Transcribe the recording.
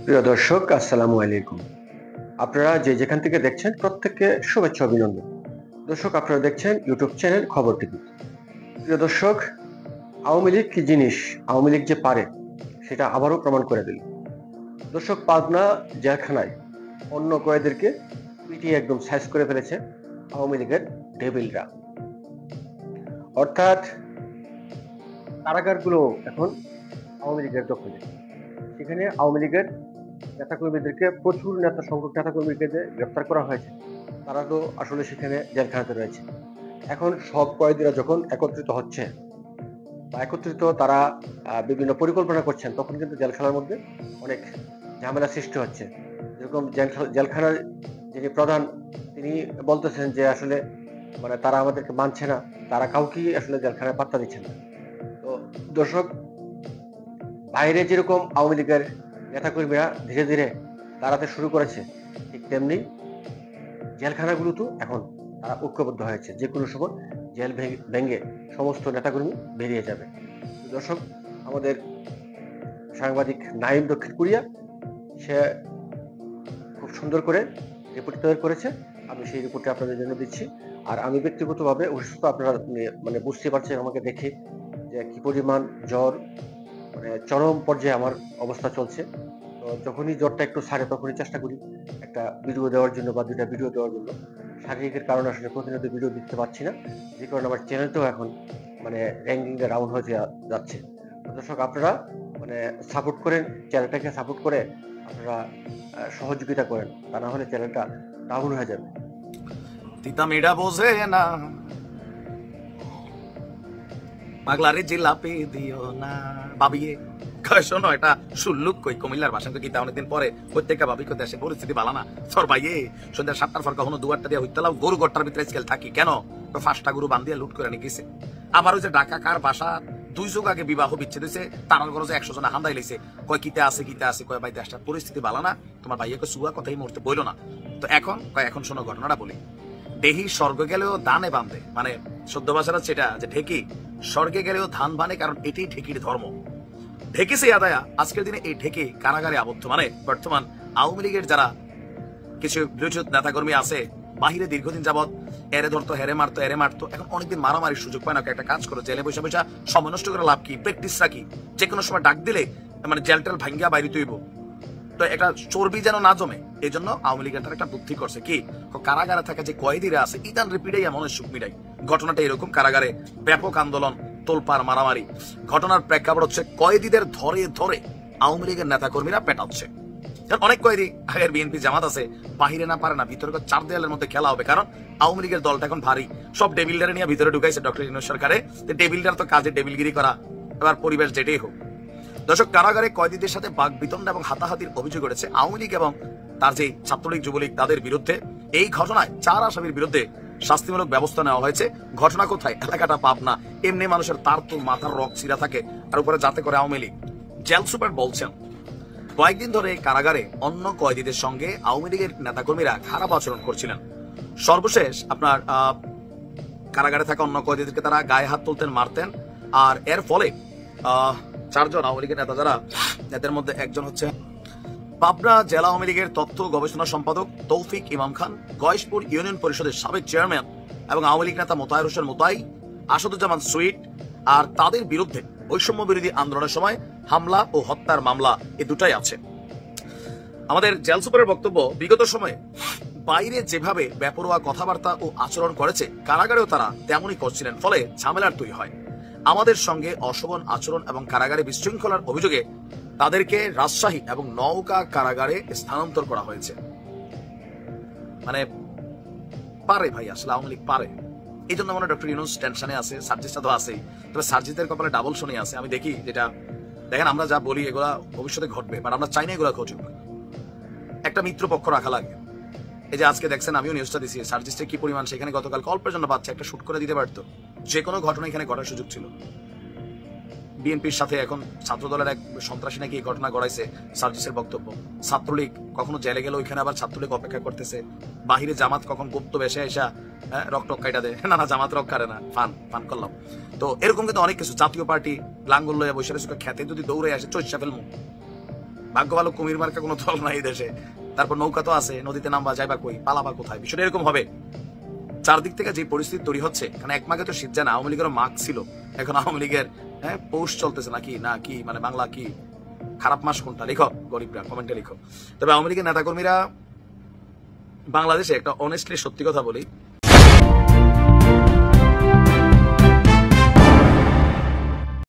প্রিয় দর্শক, আসসালামু আলাইকুম। আপনারা যে যেখান থেকে দেখছেন প্রত্যেককে শুভেচ্ছা অভিনন্দন। দর্শক, আপনারা দেখছেন ইউটিউব চ্যানেল খবর টিভি। প্রিয় দর্শক, আওয়ামী লীগ কি জিনিস, আওয়ামী লীগ যে পারে সেটা আবারও প্রমাণ করে দিল। দর্শক, পাবনা জেলখানায় অন্য কয়েদিদেরকে পিটিয়ে একদম সাইজ করে ফেলেছে আওয়ামী লীগের ডেভিলরা। অর্থাৎ কারাগারগুলো এখন আওয়ামী লীগের দখলে। সেখানে আওয়ামী লীগের নেতাকর্মীদেরকে, প্রচুর সংখ্যক নেতাকর্মীকে যে গ্রেপ্তার করা হয়েছে, তারা তো আসলে সেখানে জেলখানাতে রয়েছে। এখন সব কয়েদিরা যখন একত্রিত হচ্ছে বা তারা বিভিন্ন পরিকল্পনা করছেন, তখন কিন্তু জেলখানার মধ্যে অনেক ঝামেলা সৃষ্টি হচ্ছে। যেরকম জেলখানার যিনি প্রধান, তিনি বলতেছেন যে আসলে তারা আমাদেরকে মানছে না, তারা কাউকেই আসলে জেলখানায় পাত্তা দিচ্ছেন না। তো দর্শক, বাইরে যেরকম আওয়ামী লীগের নেতাকর্মীরা ধীরে ধীরে দাঁড়াতে শুরু করেছে, ঠিক তেমনি জেলখানাগুলোতেও এখন তারা ঐক্যবদ্ধ হয়েছে। যে কোনো সময় জেল ভেঙে সমস্ত নেতাকর্মী বেরিয়ে যাবে। দর্শক, আমাদের সাংবাদিক নাইম দক্ষিণ কোরিয়া, সে খুব সুন্দর করে রিপোর্ট তৈরি করেছে। আমি সেই রিপোর্টটা আপনাদের জন্য দিচ্ছি। আর আমি ব্যক্তিগতভাবে অসুস্থ, আপনারা বুঝতে পারছেন আমাকে দেখে যে কি পরিমাণ জ্বর, চরম পর্যায়ে আমার অবস্থা চলছে। তো যখনই জ্বরটা একটু ছাড়ে, তখনই চেষ্টা করি একটা ভিডিও দেওয়ার জন্য বা দুইটা ভিডিও দেওয়ার জন্য। শারীরিকের কারণে আসলে প্রতিনিয়ত ভিডিও দিতে পারছি না, যে কারণে আমার চ্যানেলটাও এখন র্যাঙ্কিং এ ডাউন হয়ে যাচ্ছে। দর্শক, আপনারা সাপোর্ট করেন, চ্যানেলটাকে সাপোর্ট করে আপনারা সহযোগিতা করেন, তা না হলে চ্যানেলটা ডাউন হয়ে যাবে। তিতা মেডা বোঝে না, পাগলারে জিলাপি দিও না বাবিয়ে। শোনো, এটা সুল্লুক কই কুমিল্লার ভাষা তো গীতা অনেকদিন পরে প্রত্যেকটা ভাবি কই দেশে পরিস্থিতি ভালো না। সর ভাইয়ে, সন্ধ্যা 7টার পর কখনো দুয়ারটা দিয়ে হইতালাম গরু গট্টার ভিতরে স্কেল থাকি কেন? তো 5টা গরু বান্ধিয়া লুট করে নিয়ে গেছে। আবার ওই যে ঢাকা কার বাসা 2 যুগ আগে বিবাহ বিচ্ছেদ হয়েছে, তারার ঘরে 100 জন হান্দাই লাইছে। কয় কিতে আছে কয় ভাই দেশটার পরিস্থিতি ভালো না, তোমার ভাইয়া কয় সুয়া কথাই মুহূর্তে বইলো না। তো এখন শোনো ঘটনাটা বলি। দেহি স্বর্গ গেলেও দানে বান্ধে, সদ্য ভাষাটা সেটা যে ঢেকি স্বর্গে গেলেও ধান বানে, কারণ এটাই ঢেকির ধর্ম। ঢেকি সে আদায়া আজকের দিনে এই ঢেকে কারাগারে আবদ্ধ। বর্তমান আওয়ামী লীগের যারা কিছু ব্লুটুথ নেতাকর্মী আছে বাহিরে দীর্ঘদিন যাবৎ এরে ধরতো, হেরে মারতো, এখন অনেকদিন মারামারির সুযোগ পায় না। একটা কাজ করো, জেলে বসে বসে সময় নষ্ট করে লাভ কি? প্র্যাকটিস রাখি, যে কোনো সময় ডাক দিলে জেলটাল ভাঙ্গিয়া বাইরে তৈব। তো একটা চর্বি যেন না জমে, এই জন্য আওয়ামী লীগের একটা বুদ্ধি করছে কি, কারাগারে থাকা যে কয়েদিরা আছে ইতান রিপিডাই মনে সুখ মিটাই। ঘটনাটা এরকম, কারাগারে ব্যাপক আন্দোলন, তোলপাড়, মারামারি। ঘটনার প্রেক্ষাপট হচ্ছে কয়েদিদের ধরে ধরে আওয়ামী লীগের নেতা কর্মীরা পেটাচ্ছে। অনেক কয়েদি আগের বিএনপি জামাত আছে, বাহিরে না পারে না, ভিতরে 4 দেয়ালের মধ্যে খেলা হবে, কারণ আওয়ামী লীগের দলটা এখন ভারী। সব ডেভিলডারে নিয়ে ভিতরে ঢুকাইছে ডক্টর ইউনূস সরকারে। ডেভিলডার তো কাজে ডেভিলগিরি করা, এবার পরিবেশ যেটাই হোক। দর্শক, কারাগারে কয়েদিদের সাথে বাকবিতণ্ডা এবং হাতাহাতির অভিযোগ করেছে আওয়ামী লীগ এবং তার যে ছাত্রলীগ, যুবলীগ, তাদের বিরুদ্ধে। এই ঘটনায় 4 আসামির বিরুদ্ধে শাস্তিমূলক ব্যবস্থা নেওয়া হয়েছে। ঘটনা কোথায়? এলাকাটা পাবনা। এমনি মানুষের তার তো মাথার রক ছিঁড়া থাকে, আর উপরে যাতে করে আওয়ামী লীগ। জেল সুপার বলছেন, কয়েকদিন ধরে কারাগারে অন্য কয়েদিদের সঙ্গে আওয়ামী লীগের নেতাকর্মীরা খারাপ আচরণ করছিলেন। সর্বশেষ আপনার কারাগারে থাকা অন্য কয়েদিদেরকে তারা গায়ে হাত তুলতেন, মারতেন। আর এর ফলে 4 জন আওয়ামী লীগের নেতা, যারা এদের মধ্যে একজন হচ্ছে পাবনা জেলা আওয়ামী লীগের তথ্য গবেষণা সম্পাদক তৌফিক ইমাম খান, গয়েশপুর ইউনিয়ন পরিষদের সাবেক চেয়ারম্যান এবং আওয়ামী লীগ নেতা মোতায়ের হোসেন মোতাই, আসাদুজ্জামান সুইট, আর তাদের বিরুদ্ধে বৈষম্য বিরোধী আন্দোলনের সময় হামলা ও হত্যার মামলা, এই দুটাই আছে। আমাদের জেল সুপারের বক্তব্য, বিগত সময়ে বাইরে যেভাবে বেপরোয়া কথাবার্তা ও আচরণ করেছে, কারাগারেও তারা তেমনই করছিলেন, ফলে ঝামেলার তৈরি হয়। আমাদের সঙ্গে অশোভন আচরণ এবং কারাগারে বিশৃঙ্খলার অভিযোগে তাদেরকে রাজশাহী এবং নওগাঁ কারাগারে স্থানান্তর করা হয়েছে। পারে ভাই, আসলে আওয়ামী লীগ পারে। এই জন্য ডক্টর ইউনূস টেনশনে আছে, সার্জিসটা তো আছেই, তবে সার্জিসের কপালে ডাবল শনি আছে। আমি দেখি, যেটা দেখেন আমরা যা বলি এগুলা ভবিষ্যতে ঘটবে, বাট আমরা চাই না এগুলা ঘটুক। একটা মিত্র পক্ষ রাখা লাগে। এই যে আজকে দেখছেন, আমিও নিউজটা দিচ্ছি, সার্জিসটা কি পরিমাণ সেখানে গতকাল অল্পের জন্য বাচ্চা একটা শুট করে দিতে পারতো। যে কোনো ঘটনা এখানে ঘটার সুযোগ ছিল। বিএনপির সাথে এখন ছাত্রদলের এক সন্ত্রাসী নাকি এই ঘটনা গড়াইছে। সার্জিসের বক্তব্য, ছাত্রলীগ কখনো জেলে গেলে ওইখানে আবার ছাত্রলীগ অপেক্ষা করতেছে, বাহিরে জামাত কখন গুপ্ত বেশে এসা রক কাইটা দেয়। না, জামাত রক কারে না, ফান করলাম। তো এরকম কিন্তু অনেক কিছু। জাতীয় পার্টি লাঙ্গল লইয়া বসে খ্যাতে যদি দৌড়ে আসে চৈষা ফেলমু, ভাগ্য ভালো কুমির মার্কা কোনো দল নাই এই দেশে, তারপর নৌকা তো আছে, নদীতে নামবা যাইবা কই, পালাবা কোথায়, বিষয়টা এরকম হবে। চারদিক থেকে যে পরিস্থিতি তৈরি হচ্ছে, কারণ এক মাঘে তো শীত যায় না, আওয়ামী লীগেরও মাঘ ছিল, এখন আওয়ামী লীগের পৌষ চলতেছে নাকি না কি, মানে বাংলা কি খারাপ মাস কোনটা, লিখো গরিবরা কমেন্টে লিখো। তবে আওয়ামী লীগের নেতাকর্মীরা বাংলাদেশে একটা অনেস্টলি সত্যি কথা বলি,